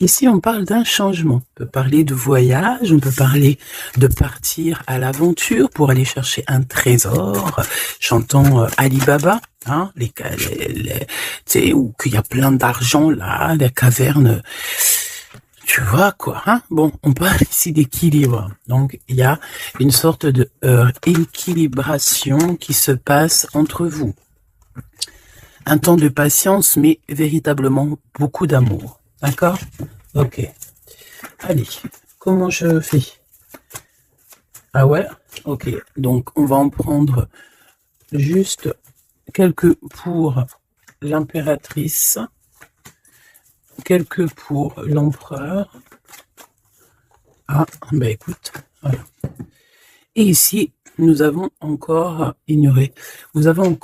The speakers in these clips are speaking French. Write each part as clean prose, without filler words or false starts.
Ici, on parle d'un changement. On peut parler de voyage, on peut parler de partir à l'aventure pour aller chercher un trésor. J'entends Ali Baba, hein, tu sais, où qu'il y a plein d'argent là, la caverne. Tu vois quoi, hein? Bon, on parle ici d'équilibre. Donc, il y a une sorte de équilibration qui se passe entre vous. Un temps de patience, mais véritablement beaucoup d'amour. D'accord? Ok. Allez, comment je fais? Ah ouais? Ok. Donc, on va en prendre juste quelques pour l'impératrice, quelques pour l'empereur. Ah, ben écoute, voilà. Et ici, nous avons encore ignoré. Nous avons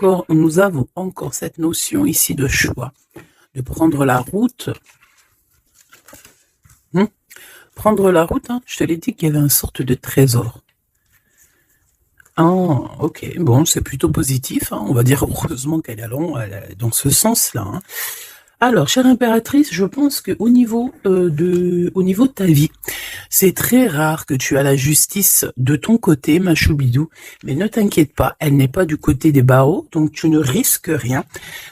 encore cette notion ici de choix, de prendre la route. Prendre la route, hein, je te l'ai dit qu'il y avait une sorte de trésor. Ah, ok, bon, c'est plutôt positif, hein, on va dire heureusement qu'elle est dans ce sens-là. Hein. Alors, chère impératrice, je pense que au niveau de ta vie, c'est très rare que tu as la justice de ton côté, ma choubidou, mais ne t'inquiète pas, elle n'est pas du côté des barreaux, donc tu ne risques rien.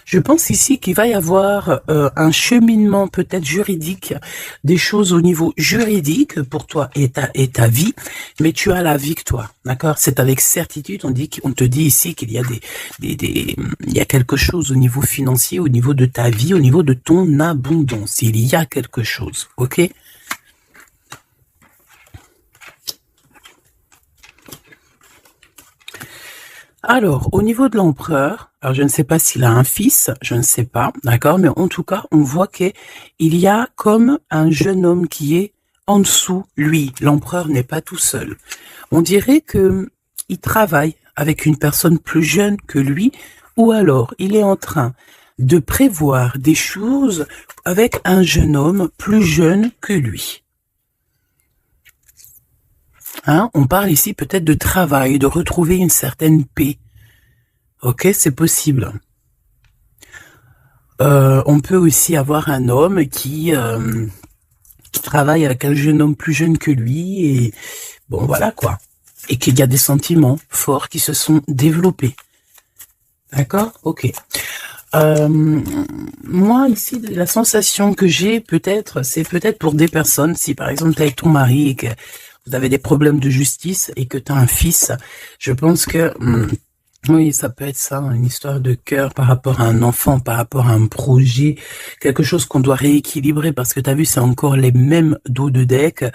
Je pense ici qu'il va y avoir un cheminement peut-être juridique, des choses au niveau juridique pour toi et ta vie, mais tu as la victoire, d'accord? C'est avec certitude, on te dit ici qu'il y a il y a quelque chose au niveau financier, au niveau de ta vie, au niveau de ton abondance. Il y a quelque chose, ok? Alors, au niveau de l'empereur, alors je ne sais pas s'il a un fils, je ne sais pas, d'accord? Mais en tout cas, on voit qu'il y a comme un jeune homme qui est en dessous, lui. L'empereur n'est pas tout seul. On dirait que il travaille avec une personne plus jeune que lui, ou alors il est en train de prévoir des choses avec un jeune homme plus jeune que lui. Hein, on parle ici peut-être de travail, de retrouver une certaine paix. Ok, c'est possible. On peut aussi avoir un homme qui travaille avec un jeune homme plus jeune que lui et bon voilà quoi. Et qu'il y a des sentiments forts qui se sont développés. D'accord? Ok. Moi ici, la sensation que j'ai peut-être, c'est peut-être pour des personnes, si par exemple tu es avec ton mari et que vous avez des problèmes de justice et que tu as un fils, je pense que oui, ça peut être ça, une histoire de cœur par rapport à un enfant, par rapport à un projet, quelque chose qu'on doit rééquilibrer parce que tu as vu, c'est encore les mêmes dos de deck.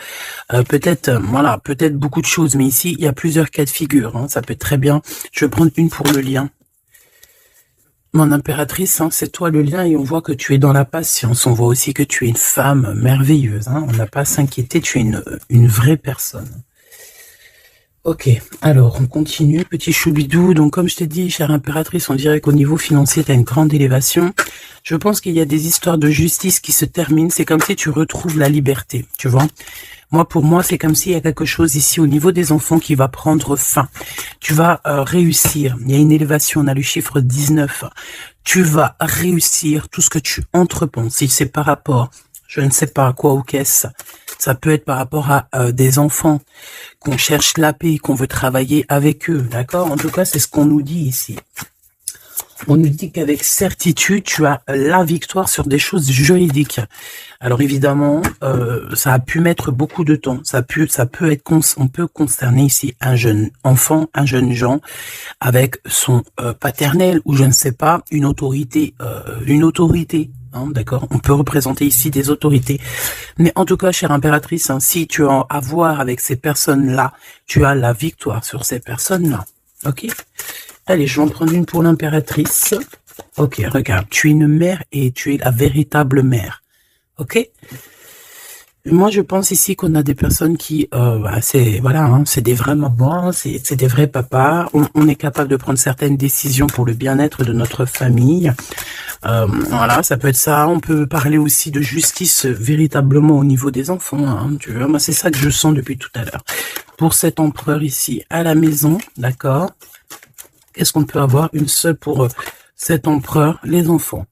Peut-être, voilà, peut-être beaucoup de choses, mais ici, il y a plusieurs cas de figure. Hein, ça peut être très bien. Je vais prendre une pour le lien. Mon impératrice, hein, c'est toi le lien et on voit que tu es dans la patience. On voit aussi que tu es une femme merveilleuse. Hein, on n'a pas à s'inquiéter, tu es une vraie personne. Ok, alors on continue, petit choubidou. Donc comme je t'ai dit, chère impératrice, on dirait qu'au niveau financier, tu as une grande élévation. Je pense qu'il y a des histoires de justice qui se terminent. C'est comme si tu retrouves la liberté, tu vois. Moi, pour moi, c'est comme s'il y a quelque chose ici au niveau des enfants qui va prendre fin. Tu vas réussir. Il y a une élévation, on a le chiffre 19. Tu vas réussir tout ce que tu entreprends. Si c'est par rapport, je ne sais pas à quoi ou qu'est-ce, ça peut être par rapport à des enfants qu'on cherche la paix, qu'on veut travailler avec eux, d'accord? En tout cas, c'est ce qu'on nous dit ici. On nous dit qu'avec certitude, tu as la victoire sur des choses juridiques. Alors évidemment, ça a pu mettre beaucoup de temps. Ça peut être, on peut concerner ici un jeune enfant, un jeune Jean, avec son paternel ou je ne sais pas, une autorité. Hein, d'accord, on peut représenter ici des autorités. Mais en tout cas, chère impératrice, hein, si tu as à voir avec ces personnes-là, tu as la victoire sur ces personnes-là. Ok? Allez, je vais en prendre une pour l'impératrice. Ok, regarde, tu es une mère et tu es la véritable mère. Ok? Moi, je pense ici qu'on a des personnes qui, voilà, hein, c'est des vrais mamans, c'est des vrais papas. On est capable de prendre certaines décisions pour le bien-être de notre famille. Voilà, ça peut être ça. On peut parler aussi de justice véritablement au niveau des enfants. Hein, tu vois, moi, c'est ça que je sens depuis tout à l'heure. Pour cet empereur ici à la maison, d'accord? Qu'est-ce qu'on peut avoir? Une seule pour cet empereur, les enfants.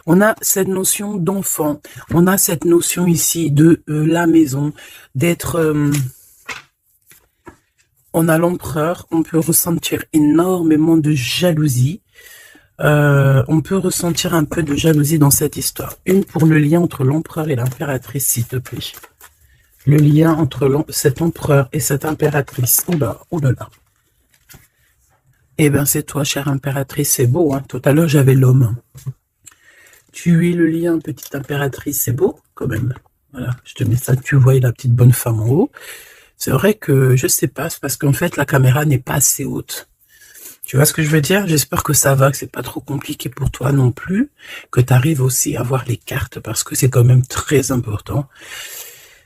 On a cette notion d'enfant. On a cette notion ici de la maison, d'être... on a l'empereur. On peut ressentir énormément de jalousie. On peut ressentir un peu de jalousie dans cette histoire. Une pour le lien entre l'empereur et l'impératrice, s'il te plaît. Le lien entre cet empereur et cette impératrice. Oula, oulala. Eh bien, c'est toi, chère impératrice, c'est beau, hein. Tout à l'heure, j'avais l'homme. Tu es le lien, petite impératrice, c'est beau, quand même. Voilà, je te mets ça, tu vois la petite bonne femme en haut. C'est vrai que, je sais pas, c'est parce qu'en fait, la caméra n'est pas assez haute. Tu vois ce que je veux dire? J'espère que ça va, que c'est pas trop compliqué pour toi non plus, que tu arrives aussi à voir les cartes, parce que c'est quand même très important.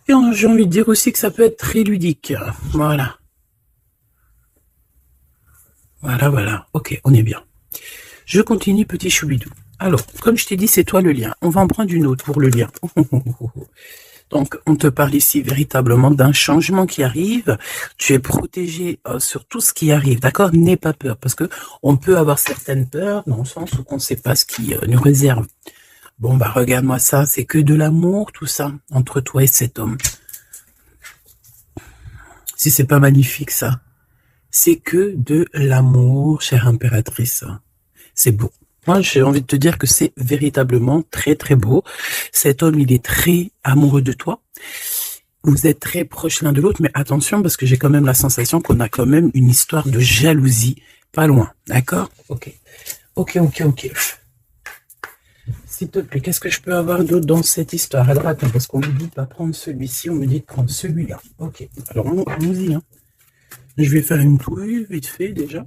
Et j'ai envie de dire aussi que ça peut être très ludique. Voilà. Voilà. Ok, on est bien. Je continue, petit choubidou. Alors, comme je t'ai dit, c'est toi le lien. On va en prendre une autre pour le lien. Donc, on te parle ici véritablement d'un changement qui arrive. Tu es protégé sur tout ce qui arrive, d'accord? N'aie pas peur, parce que on peut avoir certaines peurs dans le sens où on ne sait pas ce qui nous réserve. Bon, bah regarde-moi ça, c'est que de l'amour, tout ça, entre toi et cet homme. Si c'est pas magnifique, ça. C'est que de l'amour, chère impératrice. C'est beau. Moi, j'ai envie de te dire que c'est véritablement très, très beau. Cet homme, il est très amoureux de toi. Vous êtes très proches l'un de l'autre, mais attention, parce que j'ai quand même la sensation qu'on a quand même une histoire de jalousie pas loin. D'accord? Ok. S'il te plaît, qu'est-ce que je peux avoir d'autre dans cette histoire? Alors, attends, parce qu'on me dit de pas prendre celui-ci, on me dit de prendre celui-là. Ok. Alors, allons-y, hein. Je vais faire une touille, vite fait, déjà.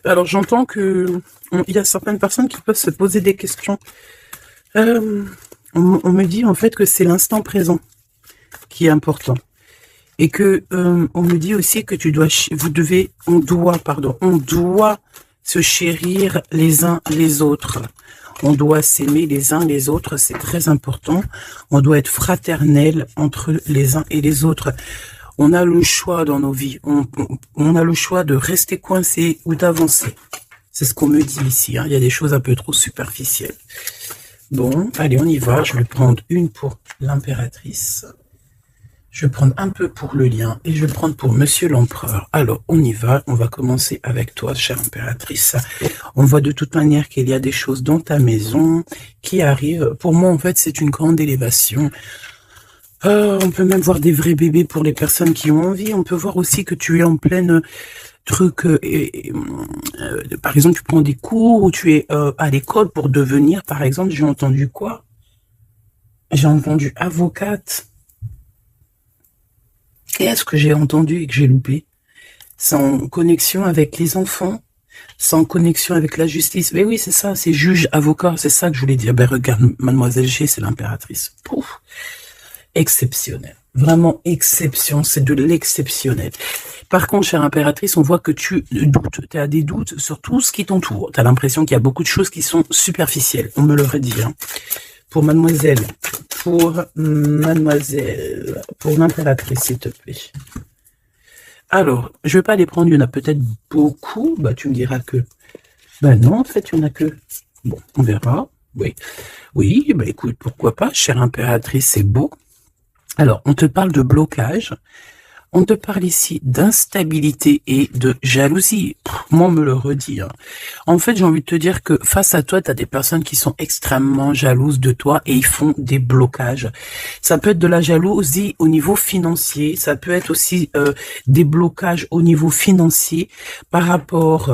Alors, j'entends que il y a certaines personnes qui peuvent se poser des questions. On me dit, en fait, que c'est l'instant présent qui est important. Et que, on me dit aussi que on doit se chérir les uns les autres. On doit s'aimer les uns les autres, c'est très important. On doit être fraternel entre les uns et les autres. On a le choix dans nos vies. On a le choix de rester coincé ou d'avancer. C'est ce qu'on me dit ici. Hein. Il y a des choses un peu trop superficielles. Bon, allez, on y va. Je vais prendre une pour l'impératrice. Je vais prendre un peu pour le lien et je vais prendre pour Monsieur l'Empereur. Alors, on y va. On va commencer avec toi, chère impératrice. On voit de toute manière qu'il y a des choses dans ta maison qui arrivent. Pour moi, en fait, c'est une grande élévation. On peut même voir des vrais bébés pour les personnes qui ont envie. On peut voir aussi que tu es en pleine truc. Par exemple, tu prends des cours ou tu es à l'école pour devenir, par exemple, j'ai entendu quoi? J'ai entendu avocate. Qu'est-ce que j'ai entendu et que j'ai loupé? Sans connexion avec les enfants, sans connexion avec la justice. Mais oui, c'est ça, c'est juge, avocat, c'est ça que je voulais dire. Ben regarde, Mademoiselle G, c'est l'impératrice. Pouf, exceptionnel. Vraiment exception, c'est de l'exceptionnel. Par contre, chère impératrice, on voit que tu doutes, tu as des doutes sur tout ce qui t'entoure. Tu as l'impression qu'il y a beaucoup de choses qui sont superficielles. On me l'aurait dit, hein. Pour mademoiselle, pour l'impératrice, s'il te plaît. Alors, je vais pas les prendre, il y en a peut-être beaucoup. Bah, tu me diras que... Ben non, en fait, il y en a que... Bon, on verra. Oui, bah écoute, pourquoi pas, chère impératrice, c'est beau. Alors, on te parle de blocage. On te parle ici d'instabilité et de jalousie. Moi, on me le redit. Hein. En fait, j'ai envie de te dire que face à toi, tu as des personnes qui sont extrêmement jalouses de toi et ils font des blocages. Ça peut être de la jalousie au niveau financier. Ça peut être aussi des blocages au niveau financier par rapport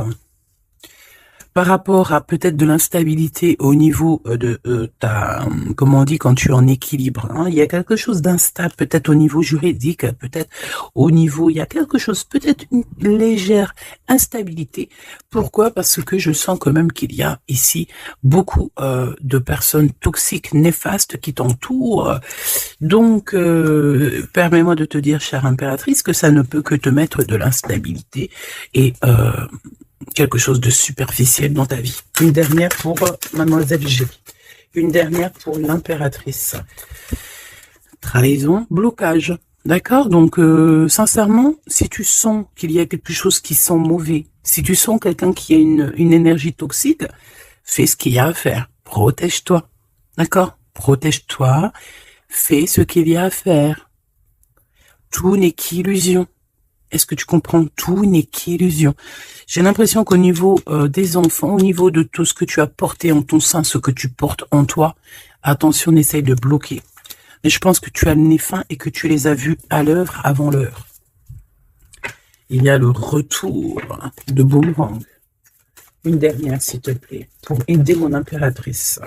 à peut-être de l'instabilité au niveau de ta, comment on dit, quand tu es en équilibre, hein, il y a quelque chose d'instable, peut-être au niveau juridique, peut-être au niveau, il y a quelque chose, peut-être une légère instabilité. Pourquoi? Parce que je sens quand même qu'il y a ici beaucoup de personnes toxiques, néfastes qui t'entourent. Donc, permets-moi de te dire, chère impératrice, que ça ne peut que te mettre de l'instabilité et quelque chose de superficiel dans ta vie. Une dernière pour Mademoiselle G. Une dernière pour l'impératrice. Trahison, blocage. D'accord? Donc, sincèrement, si tu sens qu'il y a quelque chose qui sent mauvais Si tu sens quelqu'un qui a une énergie toxique, fais ce qu'il y a à faire. Protège-toi. D'accord? Protège-toi. Fais ce qu'il y a à faire. Tout n'est qu'illusion. Est-ce que tu comprends? Tout n'est qu'illusion. J'ai l'impression qu'au niveau des enfants, au niveau de tout ce que tu as porté en ton sein, ce que tu portes en toi, attention, on essaye de bloquer. Mais je pense que tu as le nez fin et que tu les as vus à l'œuvre avant l'heure. Il y a le retour de Boomerang. Une dernière, s'il te plaît, pour aider mon impératrice.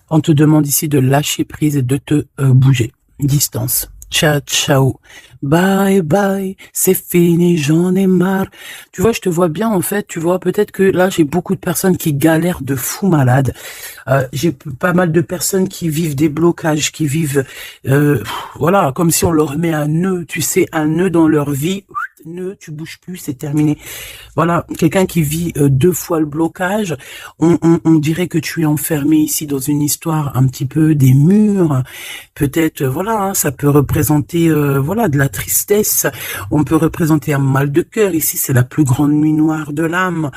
On te demande ici de lâcher prise et de te bouger. Distance. Ciao, ciao. Bye, bye. C'est fini, j'en ai marre. Tu vois, je te vois bien, en fait. Tu vois, peut-être que là, j'ai beaucoup de personnes qui galèrent de fou malade. J'ai pas mal de personnes qui vivent des blocages, qui vivent, voilà, comme si on leur met un nœud, tu sais, un nœud dans leur vie. Nœud, tu bouges plus, c'est terminé. Voilà, quelqu'un qui vit 2 fois le blocage, on dirait que tu es enfermé ici dans une histoire un petit peu des murs. Peut-être, voilà, hein, ça peut représenter, voilà, de la tristesse. On peut représenter un mal de cœur. Ici, c'est la plus grande nuit noire de l'âme.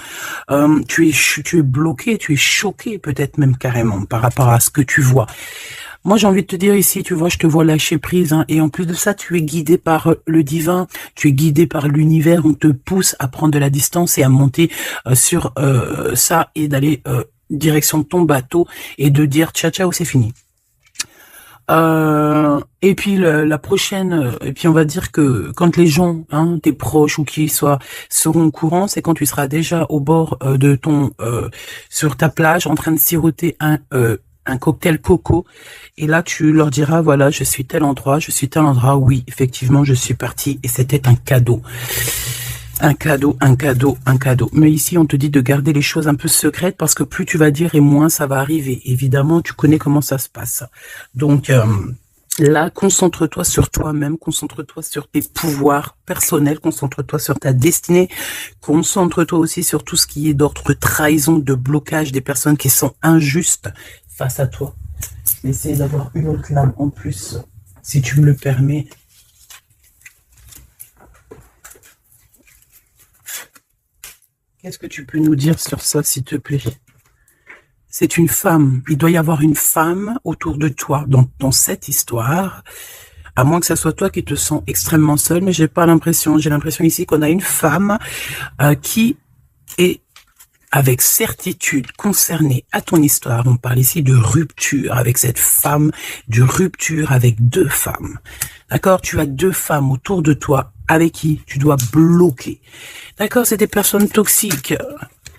Tu es bloqué, tu es choqué, peut-être même carrément par rapport à ce que tu vois. Moi, j'ai envie de te dire ici, tu vois, je te vois lâcher prise, hein, et en plus de ça, tu es guidé par le divin, tu es guidé par l'univers, on te pousse à prendre de la distance et à monter sur ça et d'aller direction de ton bateau et de dire ciao, ciao, c'est fini. Et puis la prochaine, et puis on va dire que quand les gens, hein, tes proches ou qui soient, seront au courant, c'est quand tu seras déjà au bord de ton, sur ta plage, en train de siroter un cocktail coco, et là tu leur diras, voilà, je suis tel endroit, oui, effectivement, je suis parti, et c'était un cadeau. Un cadeau, un cadeau, un cadeau. Mais ici, on te dit de garder les choses un peu secrètes, parce que plus tu vas dire et moins ça va arriver. Évidemment, tu connais comment ça se passe. Donc, là, concentre-toi sur toi-même, concentre-toi sur tes pouvoirs personnels, concentre-toi sur ta destinée, concentre-toi aussi sur tout ce qui est d'ordre trahison, de blocage, des personnes qui sont injustes face à toi. Essaye d'avoir une autre lame en plus, si tu me le permets. Qu'est-ce que tu peux nous dire sur ça, s'il te plaît? C'est une femme. Il doit y avoir une femme autour de toi dans cette histoire. À moins que ce soit toi qui te sens extrêmement seul, mais j'ai pas l'impression. J'ai l'impression ici qu'on a une femme qui est avec certitude concernée à ton histoire. On parle ici de rupture avec cette femme, de rupture avec 2 femmes. D'accord? Tu as 2 femmes autour de toi avec qui tu dois bloquer. D'accord? C'est des personnes toxiques.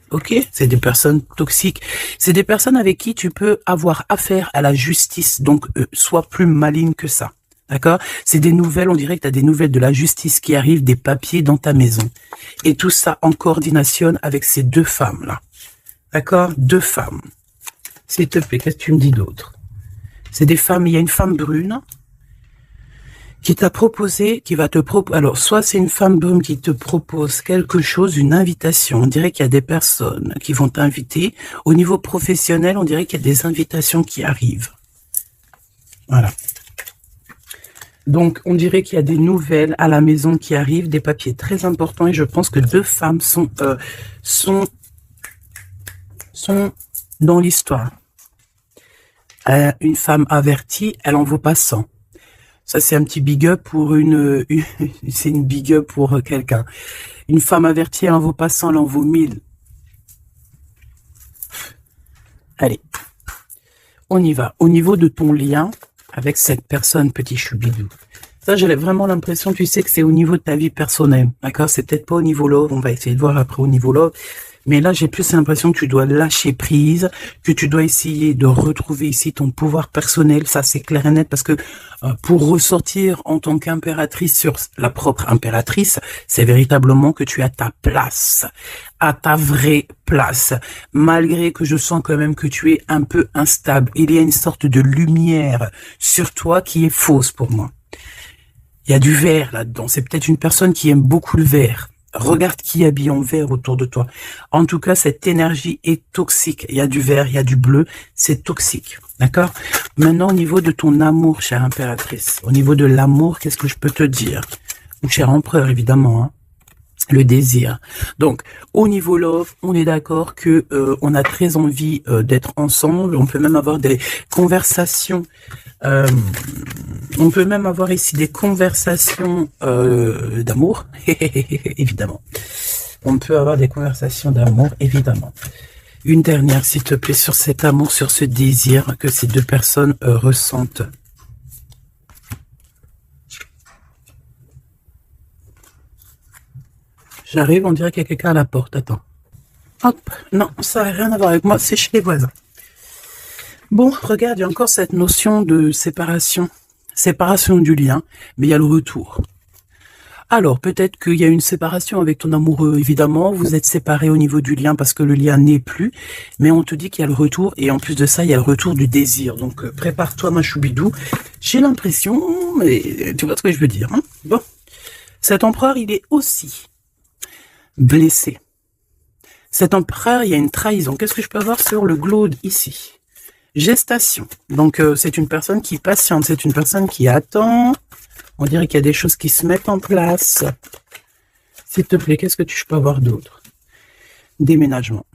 Ok? C'est des personnes toxiques. C'est des personnes avec qui tu peux avoir affaire à la justice. Donc, sois plus maligne que ça. D'accord? C'est des nouvelles, on dirait que tu as des nouvelles de la justice qui arrivent, des papiers dans ta maison. Et tout ça en coordination avec ces 2 femmes-là. D'accord? 2 femmes. S'il te plaît, qu'est-ce que tu me dis d'autre? C'est des femmes, il y a une femme brune qui t'a proposé, qui va te proposer, alors soit c'est une femme brune qui te propose quelque chose, une invitation, on dirait qu'il y a des personnes qui vont t'inviter. Au niveau professionnel, on dirait qu'il y a des invitations qui arrivent. Voilà. Donc, on dirait qu'il y a des nouvelles à la maison qui arrivent, des papiers très importants, et je pense que 2 femmes sont dans l'histoire. Une femme avertie, elle en vaut pas 100. Ça, c'est un petit big up pour c'est une big up pour quelqu'un. Une femme avertie, elle en vaut pas 100, elle en vaut 1000. Allez, on y va. Au niveau de ton lien avec cette personne, petit choubidou. Ça, j'ai vraiment l'impression, tu sais, que c'est au niveau de ta vie personnelle. D'accord? C'est peut-être pas au niveau love. On va essayer de voir après au niveau love. Mais là, j'ai plus l'impression que tu dois lâcher prise, que tu dois essayer de retrouver ici ton pouvoir personnel. Ça, c'est clair et net, parce que pour ressortir en tant qu'impératrice sur la propre impératrice, c'est véritablement que tu as ta place, à ta vraie place. Malgré que je sens quand même que tu es un peu instable, il y a une sorte de lumière sur toi qui est fausse pour moi. Il y a du vert là-dedans. C'est peut-être une personne qui aime beaucoup le vert. Regarde qui habille en vert autour de toi. En tout cas, cette énergie est toxique. Il y a du vert, il y a du bleu. C'est toxique. D'accord? Maintenant, au niveau de ton amour, chère impératrice, au niveau de l'amour, qu'est-ce que je peux te dire? Ou cher empereur, évidemment. Hein. le désir. Donc, au niveau love, on est d'accord que on a très envie d'être ensemble. On peut même avoir des conversations. On peut même avoir ici des conversations d'amour, évidemment. On peut avoir des conversations d'amour, évidemment. Une dernière, s'il te plaît, sur cet amour, sur ce désir que ces deux personnes ressentent. J'arrive, on dirait qu'il y a quelqu'un à la porte. Attends. Hop. Non, ça n'a rien à voir avec moi, c'est chez les voisins. Bon, regarde, il y a encore cette notion de séparation. Séparation du lien, mais il y a le retour. Alors, peut-être qu'il y a une séparation avec ton amoureux, évidemment. Vous êtes séparés au niveau du lien parce que le lien n'est plus. Mais on te dit qu'il y a le retour. Et en plus de ça, il y a le retour du désir. Donc, prépare-toi, ma choubidou. J'ai l'impression, mais tu vois ce que je veux dire. Hein, bon. Cet empereur, il est aussi blessé. Cet empereur, il y a une trahison. Qu'est-ce que je peux avoir sur le glaude ici? Gestation. Donc, c'est une personne qui patiente. C'est une personne qui attend. On dirait qu'il y a des choses qui se mettent en place. S'il te plaît, qu'est-ce que tu peux avoir d'autre? Déménagement.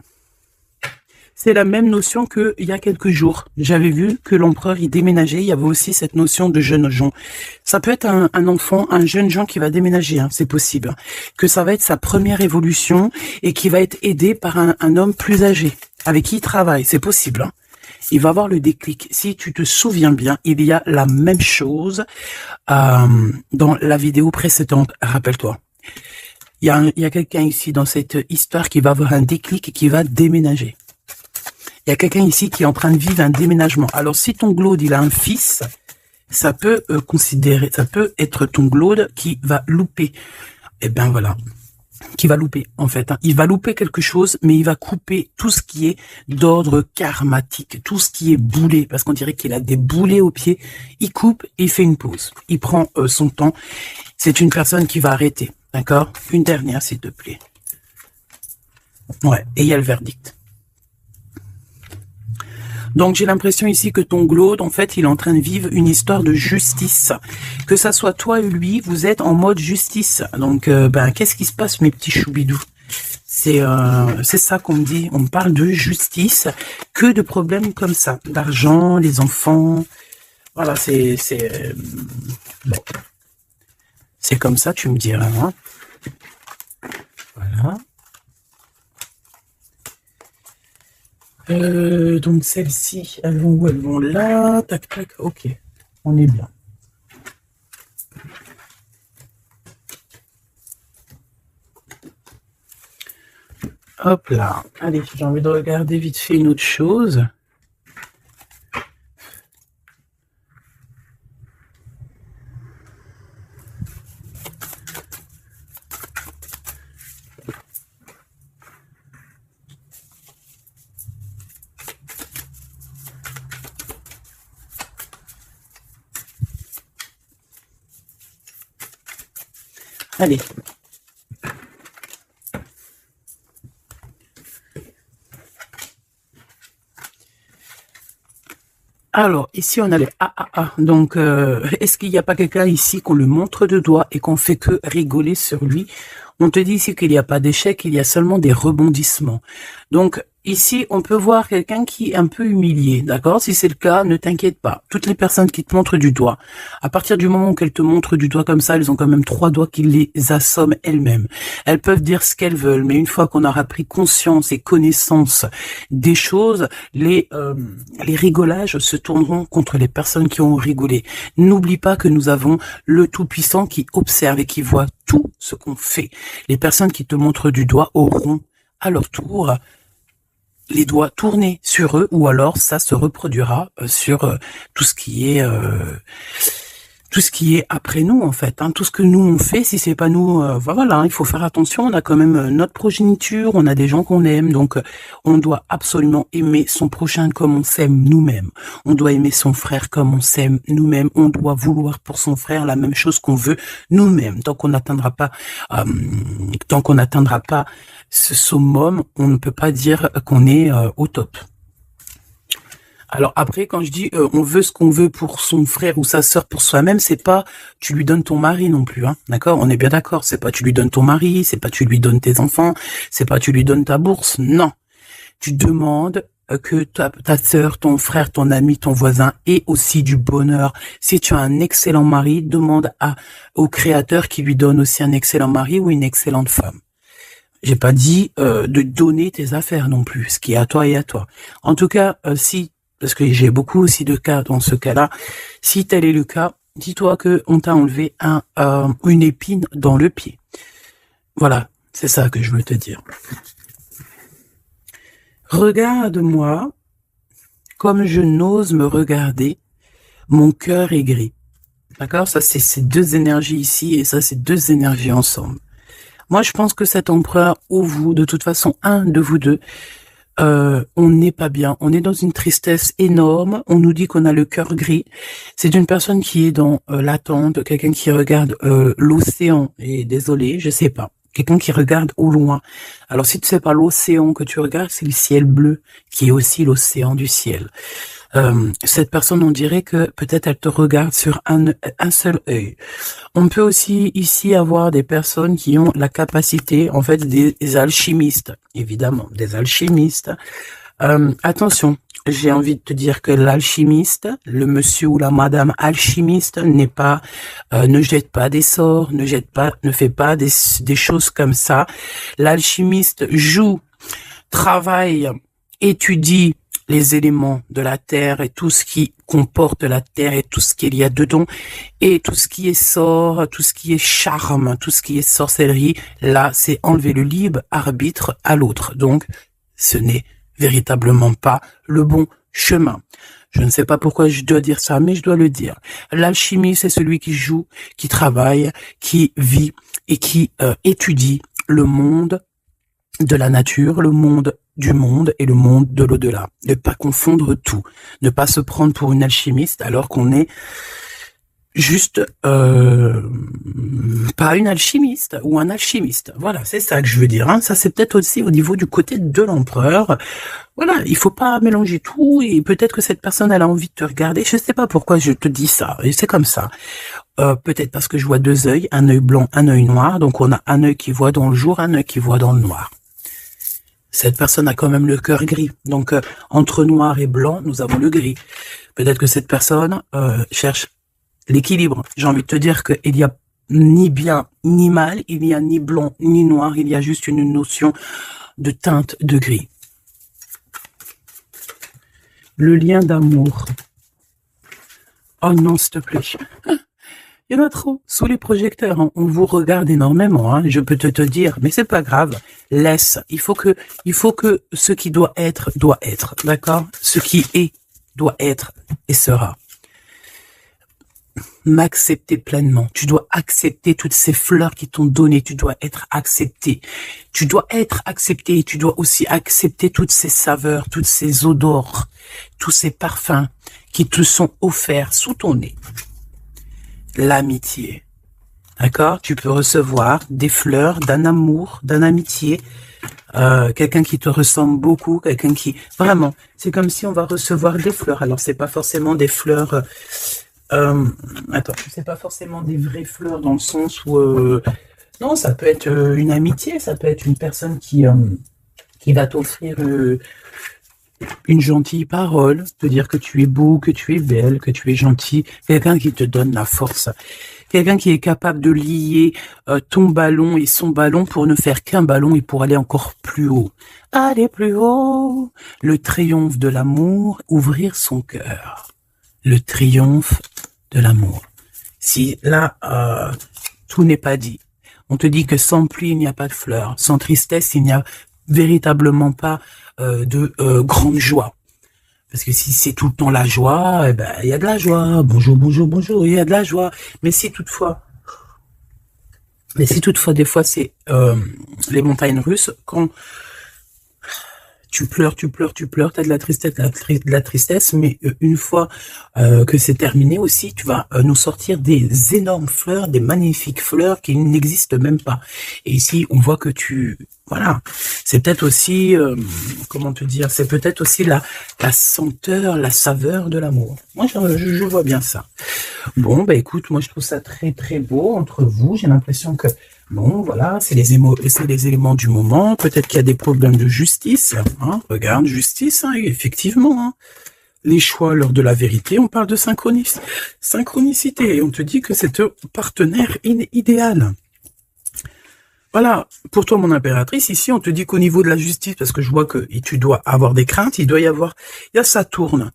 C'est la même notion qu'il y a quelques jours. J'avais vu que l'empereur y déménageait. Il y avait aussi cette notion de jeunes gens. Ça peut être un enfant, un jeune gens qui va déménager, hein, c'est possible. Que ça va être sa première évolution et qui va être aidé par un homme plus âgé, avec qui il travaille, c'est possible. Hein. Il va avoir le déclic. Si tu te souviens bien, il y a la même chose dans la vidéo précédente, rappelle-toi. Il y a quelqu'un ici dans cette histoire qui va avoir un déclic et qui va déménager. Il y a quelqu'un ici qui est en train de vivre un déménagement. Alors, si ton glaude, il a un fils, ça peut ça peut être ton glaude qui va louper. Eh ben voilà, qui va louper en fait. Hein. Il va louper quelque chose, mais il va couper tout ce qui est d'ordre karmatique, tout ce qui est boulé, parce qu'on dirait qu'il a des boulets aux pieds. Il coupe et il fait une pause. Il prend son temps. C'est une personne qui va arrêter, d'accord? Une dernière, s'il te plaît. Ouais, et il y a le verdict. Donc, j'ai l'impression ici que ton glaude, en fait, il est en train de vivre une histoire de justice. Que ça soit toi et lui, vous êtes en mode justice. Donc, qu'est-ce qui se passe, mes petits choubidous? C'est ça qu'on me dit. On me parle de justice. Que de problèmes comme ça. D'argent, les enfants. Voilà, bon. C'est comme ça, tu me diras. Hein. Voilà. Donc celles-ci, elles vont où? Elles vont là, tac tac, ok, on est bien. Hop là, allez, j'ai envie de regarder vite fait une autre chose. Allez. Alors, ici, on a les AAA. Donc, est-ce qu'il n'y a pas quelqu'un ici qu'on le montre de doigt et qu'on fait que rigoler sur lui? On te dit ici qu'il n'y a pas d'échec, il y a seulement des rebondissements. Donc, ici, on peut voir quelqu'un qui est un peu humilié, d'accord? Si c'est le cas, ne t'inquiète pas. Toutes les personnes qui te montrent du doigt, à partir du moment qu'elles te montrent du doigt comme ça, elles ont quand même 3 doigts qui les assomment elles-mêmes. Elles peuvent dire ce qu'elles veulent, mais une fois qu'on aura pris conscience et connaissance des choses, les rigolages se tourneront contre les personnes qui ont rigolé. N'oublie pas que nous avons le Tout-Puissant qui observe et qui voit tout ce qu'on fait. Les personnes qui te montrent du doigt auront à leur tour les doigts tournés sur eux, ou alors ça se reproduira sur tout ce qui est après nous en fait, hein, tout ce que nous on fait, si c'est pas nous, voilà, hein, il faut faire attention. On a quand même notre progéniture, on a des gens qu'on aime, donc on doit absolument aimer son prochain comme on s'aime nous-mêmes. On doit aimer son frère comme on s'aime nous-mêmes. On doit vouloir pour son frère la même chose qu'on veut nous-mêmes. Tant qu'on n'atteindra pas ce summum, on ne peut pas dire qu'on est au top. Alors après, quand je dis on veut ce qu'on veut pour son frère ou sa sœur pour soi-même, c'est pas tu lui donnes ton mari non plus, hein. D'accord? On est bien d'accord. C'est pas tu lui donnes ton mari, c'est pas tu lui donnes tes enfants, c'est pas tu lui donnes ta bourse. Non. Tu demandes que ta sœur, ton frère, ton ami, ton voisin ait aussi du bonheur. Si tu as un excellent mari, demande au Créateur qui lui donne aussi un excellent mari ou une excellente femme. J'ai pas dit de donner tes affaires non plus, ce qui est à toi et à toi. En tout cas, si, parce que j'ai beaucoup aussi de cas dans ce cas-là, si tel est le cas, dis-toi que on t'a enlevé une épine dans le pied. Voilà, c'est ça que je veux te dire. Regarde-moi comme je n'ose me regarder, mon cœur est gris. D'accord? Ça, c'est ces deux énergies ici et ça, c'est deux énergies ensemble. Moi, je pense que cet empereur ou vous, de toute façon, un de vous deux, on n'est pas bien. On est dans une tristesse énorme. On nous dit qu'on a le cœur gris. C'est une personne qui est dans l'attente, quelqu'un qui regarde l'océan. Et désolé, je sais pas. Quelqu'un qui regarde au loin. Alors, si tu sais pas l'océan que tu regardes, c'est le ciel bleu, qui est aussi l'océan du ciel. Cette personne, on dirait que peut-être elle te regarde sur un seul œil. On peut aussi ici avoir des personnes qui ont la capacité, en fait, des alchimistes, évidemment, des alchimistes. Attention, j'ai envie de te dire que l'alchimiste, le monsieur ou la madame alchimiste n'est pas, ne jette pas des sorts, ne fait pas des choses comme ça. L'alchimiste joue, travaille, étudie les éléments de la terre et tout ce qui comporte la terre et tout ce qu'il y a dedans et tout ce qui est sort, tout ce qui est charme, tout ce qui est sorcellerie, là c'est enlever le libre arbitre à l'autre. Donc ce n'est véritablement pas le bon chemin. Je ne sais pas pourquoi je dois dire ça, mais je dois le dire. L'alchimie, c'est celui qui joue, qui travaille, qui vit et qui étudie le monde de la nature, le monde du monde et le monde de l'au-delà. Ne pas confondre tout. Ne pas se prendre pour une alchimiste alors qu'on est juste pas une alchimiste ou un alchimiste. Voilà, c'est ça que je veux dire. Hein. Ça, c'est peut-être aussi au niveau du côté de l'empereur. Voilà, il faut pas mélanger tout et peut-être que cette personne, elle a envie de te regarder. Je sais pas pourquoi je te dis ça. Et c'est comme ça. Peut-être parce que je vois deux œils, un œil blanc, un œil noir. Donc, on a un œil qui voit dans le jour, un œil qui voit dans le noir. Cette personne a quand même le cœur gris. Donc, entre noir et blanc, nous avons le gris. Peut-être que cette personne cherche l'équilibre. J'ai envie de te dire qu'il y a ni bien ni mal, il n'y a ni blanc ni noir, il y a juste une notion de teinte de gris. Le lien d'amour. Oh non, s'il te plaît. Il y en a trop. Sous les projecteurs, hein. On vous regarde énormément, hein. Je peux te dire, mais c'est pas grave. Laisse. Il faut que ce qui doit être, d'accord? Ce qui est, doit être et sera. M'accepter pleinement. Tu dois accepter toutes ces fleurs qui t'ont donné. Tu dois être accepté. Tu dois être accepté et tu dois aussi accepter toutes ces saveurs, toutes ces odeurs, tous ces parfums qui te sont offerts sous ton nez. L'amitié. D'accord? Tu peux recevoir des fleurs d'un amour, d'un amitié, quelqu'un qui te ressemble beaucoup, quelqu'un qui... Vraiment, c'est comme si on va recevoir des fleurs. Alors, c'est pas forcément des fleurs... c'est pas forcément des vraies fleurs dans le sens où... non, ça peut être une amitié, ça peut être une personne qui va t'offrir... une gentille parole, te dire que tu es beau, que tu es belle, que tu es gentil, quelqu'un qui te donne la force, quelqu'un qui est capable de lier ton ballon et son ballon pour ne faire qu'un ballon et pour aller encore plus haut. Aller plus haut, le triomphe de l'amour, ouvrir son cœur, le triomphe de l'amour. Si là, tout n'est pas dit, on te dit que sans pluie, il n'y a pas de fleurs, sans tristesse, il n'y a véritablement pas de grande joie. Parce que si c'est tout le temps la joie, eh ben il y a de la joie. Bonjour, bonjour, bonjour, il y a de la joie. Mais si toutefois, des fois c'est les montagnes russes, quand tu pleures, t'as de la tristesse, mais une fois que c'est terminé aussi, tu vas nous sortir des énormes fleurs, des magnifiques fleurs qui n'existent même pas. Et ici, on voit que voilà, c'est peut-être aussi, comment te dire, c'est peut-être aussi la senteur, la saveur de l'amour. Moi, je vois bien ça. Bon, bah écoute, moi je trouve ça très très beau entre vous. J'ai l'impression que bon, voilà, c'est les éléments du moment. Peut-être qu'il y a des problèmes de justice. Hein. Regarde, justice, hein, effectivement. Hein. Les choix lors de la vérité, on parle de synchronicité. Et on te dit que c'est ton partenaire idéal. Voilà, pour toi, mon impératrice, ici, on te dit qu'au niveau de la justice, parce que je vois que tu dois avoir des craintes, il y a ça tourne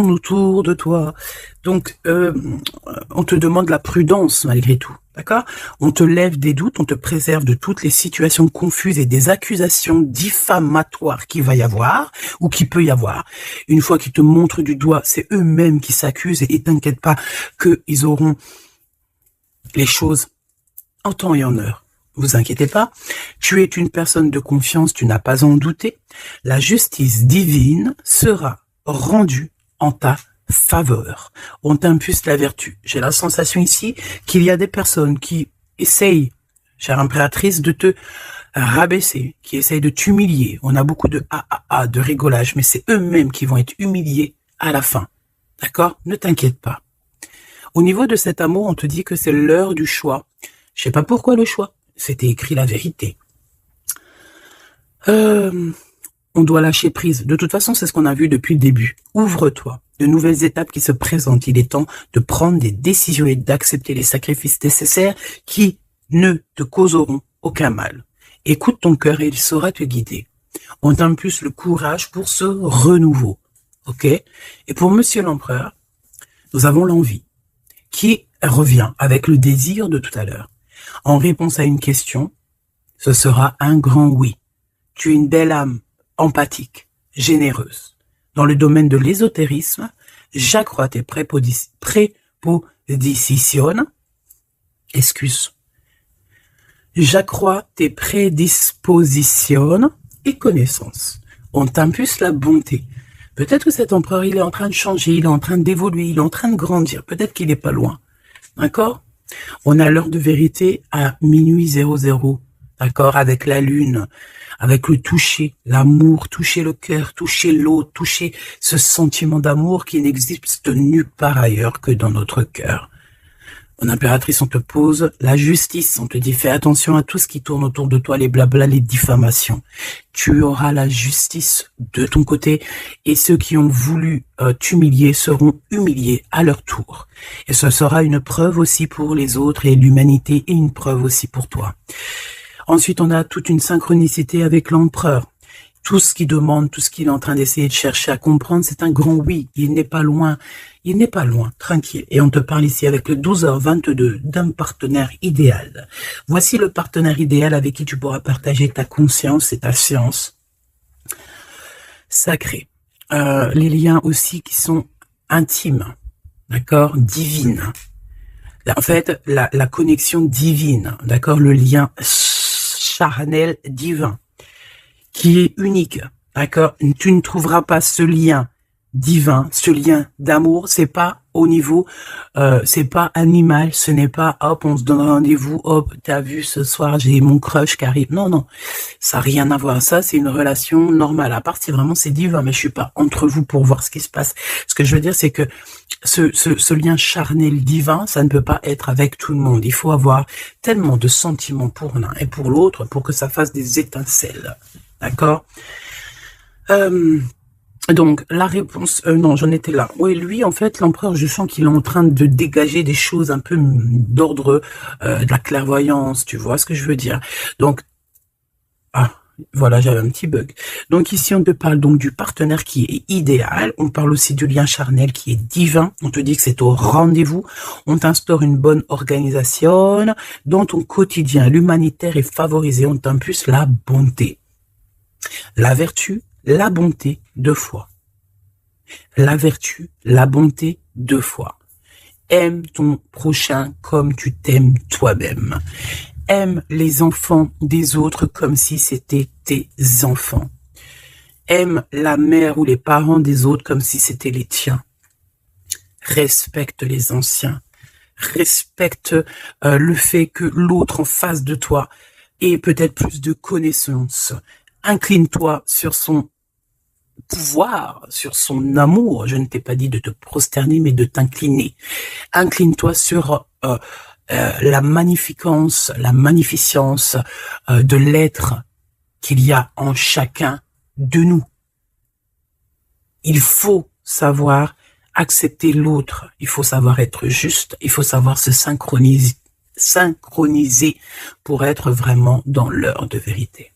autour de toi. Donc, on te demande la prudence malgré tout, d'accord? On te lève des doutes, on te préserve de toutes les situations confuses et des accusations diffamatoires qu'il va y avoir ou qu'il peut y avoir. Une fois qu'ils te montrent du doigt, c'est eux-mêmes qui s'accusent et t'inquiète pas qu'ils auront les choses en temps et en heure. Vous inquiétez pas, tu es une personne de confiance, tu n'as pas à en douter. La justice divine sera rendue en ta faveur. On t'impulse la vertu. J'ai la sensation ici qu'il y a des personnes qui essayent, chère impératrice, de te rabaisser, qui essayent de t'humilier. On a beaucoup de de rigolage, mais c'est eux-mêmes qui vont être humiliés à la fin. D'accord? Ne t'inquiète pas. Au niveau de cet amour, on te dit que c'est l'heure du choix. Je sais pas pourquoi le choix. C'était écrit la vérité. On doit lâcher prise. De toute façon, c'est ce qu'on a vu depuis le début. Ouvre-toi. De nouvelles étapes qui se présentent. Il est temps de prendre des décisions et d'accepter les sacrifices nécessaires qui ne te causeront aucun mal. Écoute ton cœur et il saura te guider. On t'impulse le courage pour ce renouveau. Ok? Et pour Monsieur l'Empereur, nous avons l'envie qui revient avec le désir de tout à l'heure. En réponse à une question, ce sera un grand oui. Tu es une belle âme, empathique, généreuse. Dans le domaine de l'ésotérisme, j'accrois tes prépositions, j'accrois tes prédispositions et connaissances. On t'impulse la bonté. Peut-être que cet empereur, il est en train de changer, il est en train d'évoluer, il est en train de grandir. Peut-être qu'il n'est pas loin. D'accord? On a l'heure de vérité à minuit 00. D'accord? Avec la lune, avec le toucher, l'amour, toucher le cœur, toucher l'autre, toucher ce sentiment d'amour qui n'existe nulle part ailleurs que dans notre cœur. Mon impératrice, on te pose la justice, on te dit fais attention à tout ce qui tourne autour de toi, les blabla, les diffamations. Tu auras la justice de ton côté et ceux qui ont voulu t'humilier seront humiliés à leur tour. Et ce sera une preuve aussi pour les autres et l'humanité et une preuve aussi pour toi. Ensuite, on a toute une synchronicité avec l'empereur. Tout ce qu'il demande, tout ce qu'il est en train d'essayer de chercher à comprendre, c'est un grand oui. Il n'est pas loin. Il n'est pas loin, tranquille. Et on te parle ici avec le 12h22 d'un partenaire idéal. Voici le partenaire idéal avec qui tu pourras partager ta conscience et ta science sacrée. Les liens aussi qui sont intimes, d'accord, divines. En fait, la connexion divine, d'accord, le lien charnel divin, qui est unique, d'accord. Tu ne trouveras pas ce lien divin, ce lien d'amour, c'est pas au niveau, c'est pas animal, ce n'est pas hop, on se donne rendez-vous, hop, t'as vu ce soir, j'ai mon crush qui arrive. Non, non, ça n'a rien à voir. Ça, c'est une relation normale. À part si vraiment c'est divin, mais je suis pas entre vous pour voir ce qui se passe. Ce que je veux dire, c'est que ce lien charnel divin, ça ne peut pas être avec tout le monde. Il faut avoir tellement de sentiments pour l'un et pour l'autre pour que ça fasse des étincelles. D'accord? Donc, la réponse... non, j'en étais là. Oui, lui, en fait, l'empereur, je sens qu'il est en train de dégager des choses un peu d'ordre de la clairvoyance, tu vois ce que je veux dire. Donc, voilà, j'avais un petit bug. Donc ici, on te parle donc du partenaire qui est idéal. On parle aussi du lien charnel qui est divin. On te dit que c'est au rendez-vous. On t'instaure une bonne organisation. Dans ton quotidien, l'humanitaire est favorisé. On t'impulse la bonté. La vertu, la bonté, 2 fois. La vertu, la bonté, 2 fois. Aime ton prochain comme tu t'aimes toi-même. Aime les enfants des autres comme si c'était tes enfants. Aime la mère ou les parents des autres comme si c'était les tiens. Respecte les anciens. Respecte le fait que l'autre en face de toi ait peut-être plus de connaissances. Incline-toi sur son pouvoir, sur son amour. Je ne t'ai pas dit de te prosterner, mais de t'incliner. Incline-toi sur la magnificence de l'être qu'il y a en chacun de nous. Il faut savoir accepter l'autre, il faut savoir être juste, il faut savoir se synchroniser pour être vraiment dans l'heure de vérité.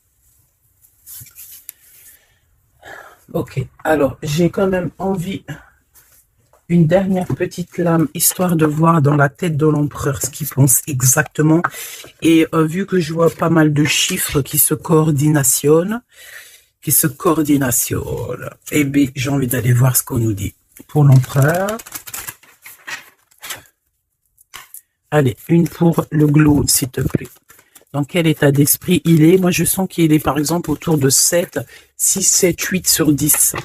Ok, alors j'ai quand même envie une dernière petite lame, histoire de voir dans la tête de l'empereur ce qu'il pense exactement. Et vu que je vois pas mal de chiffres qui se coordinationnent, eh bien, j'ai envie d'aller voir ce qu'on nous dit. Pour l'empereur. Allez, une pour le glow, s'il te plaît. Dans quel état d'esprit il est? Moi, je sens qu'il est, par exemple, autour de 7, 6, 7, 8 sur 10.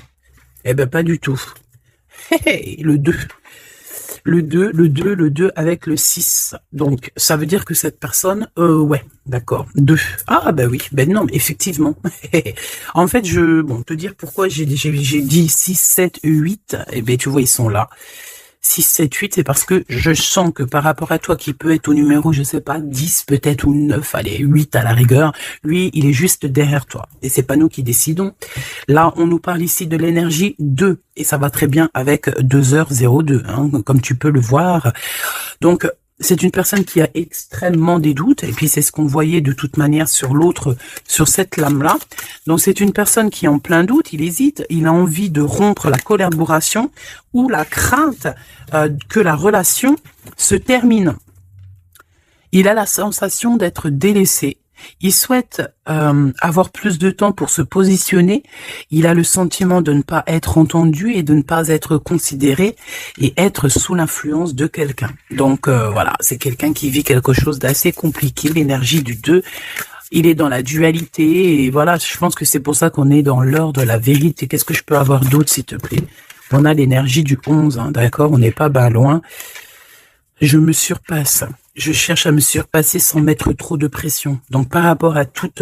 Eh ben, pas du tout. Hey, le 2. Le 2 avec le 6. Donc, ça veut dire que cette personne, ouais, d'accord, 2. Ah, bah oui, ben non, mais effectivement. En fait, te dire pourquoi j'ai dit 6, 7, 8, eh ben, tu vois, ils sont là. 6, 7, 8, c'est parce que je sens que par rapport à toi qui peut être au numéro, je sais pas, 10 peut-être ou 9, allez, 8 à la rigueur, lui, il est juste derrière toi. Et c'est pas nous qui décidons. Là, on nous parle ici de l'énergie 2. Et ça va très bien avec 2h02, hein, comme tu peux le voir. Donc, c'est une personne qui a extrêmement des doutes, et puis c'est ce qu'on voyait de toute manière sur l'autre, sur cette lame-là. Donc c'est une personne qui est en plein doute, il hésite, il a envie de rompre la collaboration ou la crainte que la relation se termine. Il a la sensation d'être délaissé. Il souhaite avoir plus de temps pour se positionner. Il a le sentiment de ne pas être entendu et de ne pas être considéré et être sous l'influence de quelqu'un. Donc voilà, c'est quelqu'un qui vit quelque chose d'assez compliqué. L'énergie du 2, il est dans la dualité et voilà, je pense que c'est pour ça qu'on est dans l'heure de la vérité. Qu'est-ce que je peux avoir d'autre, s'il te plaît? On a l'énergie du 11, hein, d'accord? On n'est pas ben loin. Je me surpasse. Je cherche à me surpasser sans mettre trop de pression. Donc par rapport à tous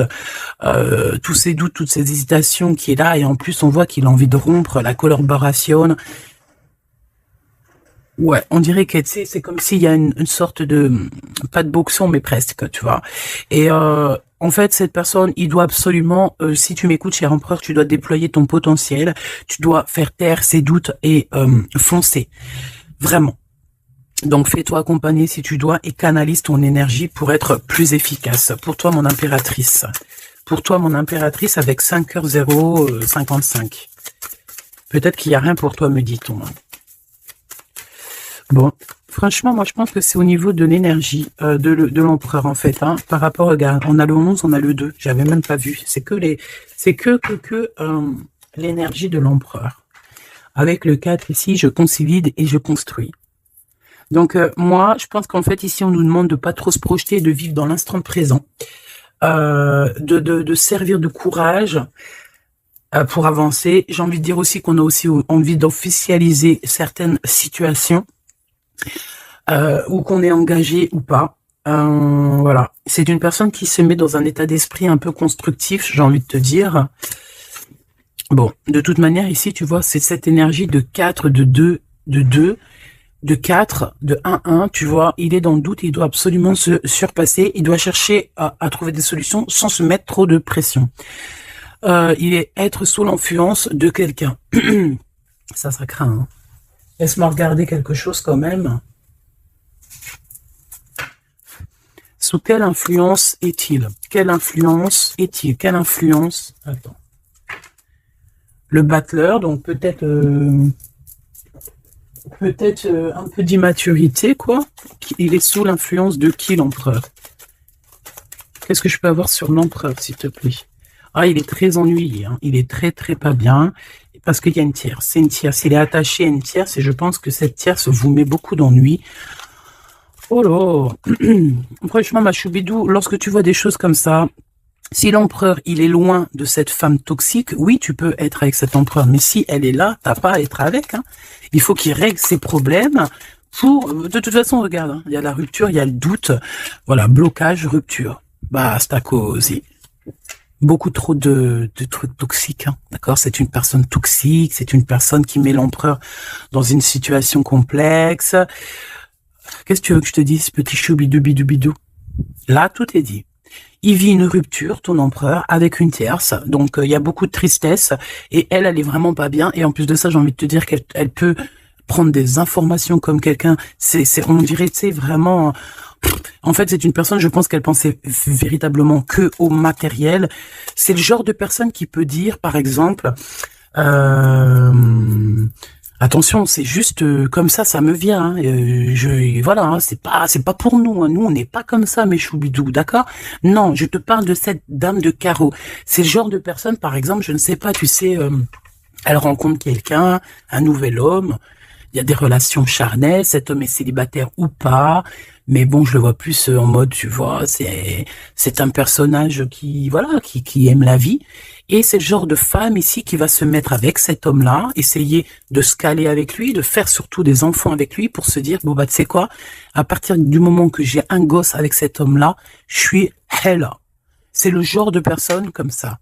ces doutes, toutes ces hésitations qui est là, et en plus on voit qu'il a envie de rompre la collaboration. Ouais, on dirait que c'est comme s'il y a une sorte de, pas de boxon, mais presque, tu vois. Et en fait, cette personne, il doit absolument, si tu m'écoutes, cher empereur, tu dois déployer ton potentiel, tu dois faire taire ses doutes et foncer. Vraiment. Donc, fais-toi accompagner si tu dois et canalise ton énergie pour être plus efficace. Pour toi, mon impératrice. Pour toi, mon impératrice, avec 5h055. Peut-être qu'il n'y a rien pour toi, me dit-on. Bon, franchement, moi, je pense que c'est au niveau de l'énergie de l'empereur, en fait. Hein, par rapport, regarde, on a le 11, on a le 2. J'avais même pas vu. C'est que l'énergie de l'empereur. Avec le 4 ici, je consolide et je construis. Donc moi, je pense qu'en fait ici on nous demande de pas trop se projeter, de vivre dans l'instant présent, de servir de courage pour avancer. J'ai envie de dire aussi qu'on a aussi envie d'officialiser certaines situations où qu'on est engagé ou pas. Voilà, c'est une personne qui se met dans un état d'esprit un peu constructif, j'ai envie de te dire. Bon, de toute manière ici tu vois c'est cette énergie de 4, de 2, de 4, de 1-1, tu vois, il est dans le doute, il doit absolument se surpasser, il doit chercher à trouver des solutions sans se mettre trop de pression. Il est être sous l'influence de quelqu'un. Ça craint. Hein. Laisse-moi regarder quelque chose quand même. Sous quelle influence est-il? Quelle influence est-il? Quelle influence? Attends. Le battleur, donc peut-être... un peu d'immaturité, quoi. Il est sous l'influence de qui, l'empereur? Qu'est-ce que je peux avoir sur l'empereur, s'il te plaît? Ah, il est très ennuyé, hein. Il est très, très pas bien, parce qu'il y a une tierce. C'est une tierce. Il est attaché à une tierce, et je pense que cette tierce vous met beaucoup d'ennui. Oh là. Franchement, ma choubidou, lorsque tu vois des choses comme ça, Si l'empereur, il est loin de cette femme toxique, oui, tu peux être avec cet empereur, mais si elle est là, t'as pas à être avec. Hein. Il faut qu'il règle ses problèmes pour... De toute façon, regarde, hein, il y a la rupture, il y a le doute. Voilà, blocage, rupture. Basta così. Beaucoup trop de trucs toxiques, hein, d'accord? C'est une personne toxique, c'est une personne qui met l'empereur dans une situation complexe. Qu'est-ce que tu veux que je te dise, petit chou bidou bidou bidou? Là, tout est dit. Il vit une rupture, ton empereur, avec une tierce. Donc, il y a beaucoup de tristesse. Et elle est vraiment pas bien. Et en plus de ça, j'ai envie de te dire qu'elle peut prendre des informations comme quelqu'un. On dirait, tu sais, vraiment... En fait, c'est une personne, je pense qu'elle pensait véritablement que au matériel. C'est le genre de personne qui peut dire, par exemple... Attention, c'est juste comme ça me vient. Hein. Voilà, hein, c'est pas pour nous. Hein. Nous, on n'est pas comme ça, mes choubidous, d'accord? Non, je te parle de cette dame de carreau. C'est le genre de personne, par exemple, je ne sais pas, tu sais, elle rencontre quelqu'un, un nouvel homme. Il y a des relations charnelles. Cet homme est célibataire ou pas. Mais bon, je le vois plus en mode, tu vois, c'est un personnage qui aime la vie. Et c'est le genre de femme ici qui va se mettre avec cet homme-là, essayer de se caler avec lui, de faire surtout des enfants avec lui pour se dire, bon bah tu sais quoi, à partir du moment que j'ai un gosse avec cet homme-là, je suis hella. C'est le genre de personne comme ça.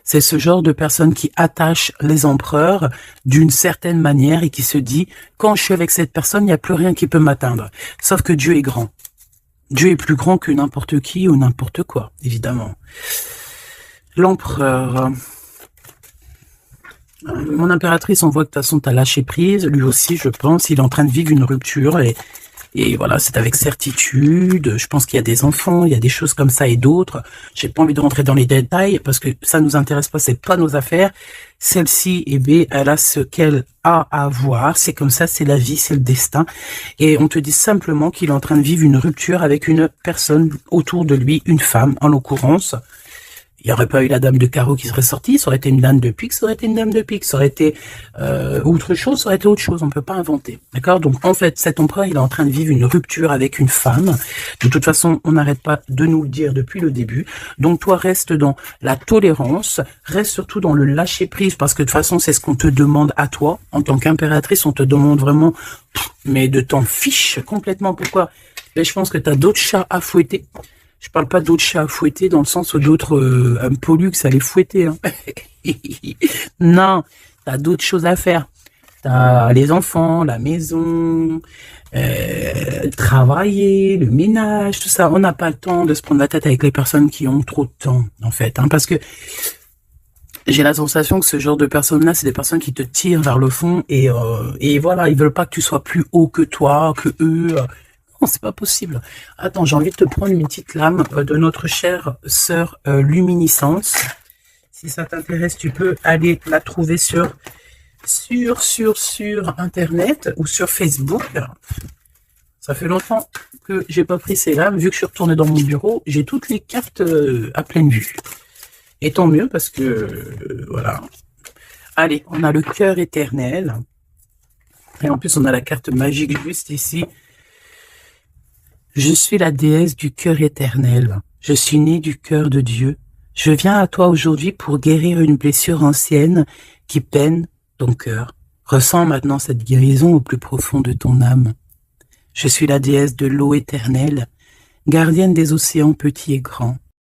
C'est ce genre de personne qui attache les empereurs d'une certaine manière et qui se dit, quand je suis avec cette personne, il n'y a plus rien qui peut m'atteindre. Sauf que Dieu est grand. Dieu est plus grand que n'importe qui ou n'importe quoi, évidemment. L'empereur. Mon impératrice, on voit que de toute façon, t'as lâché prise. Lui aussi, je pense, il est en train de vivre une rupture et voilà, c'est avec certitude. Je pense qu'il y a des enfants, il y a des choses comme ça et d'autres. J'ai pas envie de rentrer dans les détails parce que ça nous intéresse pas, c'est pas nos affaires. Celle-ci, eh bien, elle a ce qu'elle a à voir. C'est comme ça, c'est la vie, c'est le destin. Et on te dit simplement qu'il est en train de vivre une rupture avec une personne autour de lui, une femme en l'occurrence. Il n'y aurait pas eu la dame de carreau qui serait sortie, ça aurait été une dame de pique, ça aurait été une dame de pique, ça aurait été autre chose, ça aurait été autre chose, on ne peut pas inventer. D'accord? Donc en fait, cet empereur, il est en train de vivre une rupture avec une femme. De toute façon, on n'arrête pas de nous le dire depuis le début. Donc toi, reste dans la tolérance, reste surtout dans le lâcher-prise, parce que de toute façon, c'est ce qu'on te demande à toi. En tant qu'impératrice, on te demande vraiment, mais de t'en fiche complètement. Pourquoi? Mais je pense que tu as d'autres chats à fouetter. Je parle pas d'autres chats à fouetter dans le sens où d'autres pollux à les fouetter. Hein. Non, t'as d'autres choses à faire. T'as les enfants, la maison, travailler, le ménage, tout ça. On n'a pas le temps de se prendre la tête avec les personnes qui ont trop de temps, en fait. Hein, parce que j'ai la sensation que ce genre de personnes-là, c'est des personnes qui te tirent vers le fond et voilà, ils veulent pas que tu sois plus haut que toi, que eux. Non, c'est pas possible. Attends, j'ai envie de te prendre une petite lame de notre chère sœur Luminiscence. Si ça t'intéresse, tu peux aller la trouver sur Internet ou sur Facebook. Ça fait longtemps que j'ai pas pris ces lames. Vu que je suis retourné dans mon bureau, j'ai toutes les cartes à pleine vue. Et tant mieux parce que, voilà. Allez, on a le cœur éternel. Et en plus, on a la carte magique juste ici. Je suis la déesse du cœur éternel. Je suis née du cœur de Dieu. Je viens à toi aujourd'hui pour guérir une blessure ancienne qui peine ton cœur. Ressens maintenant cette guérison au plus profond de ton âme. Je suis la déesse de l'eau éternelle, gardienne des océans petits et grands.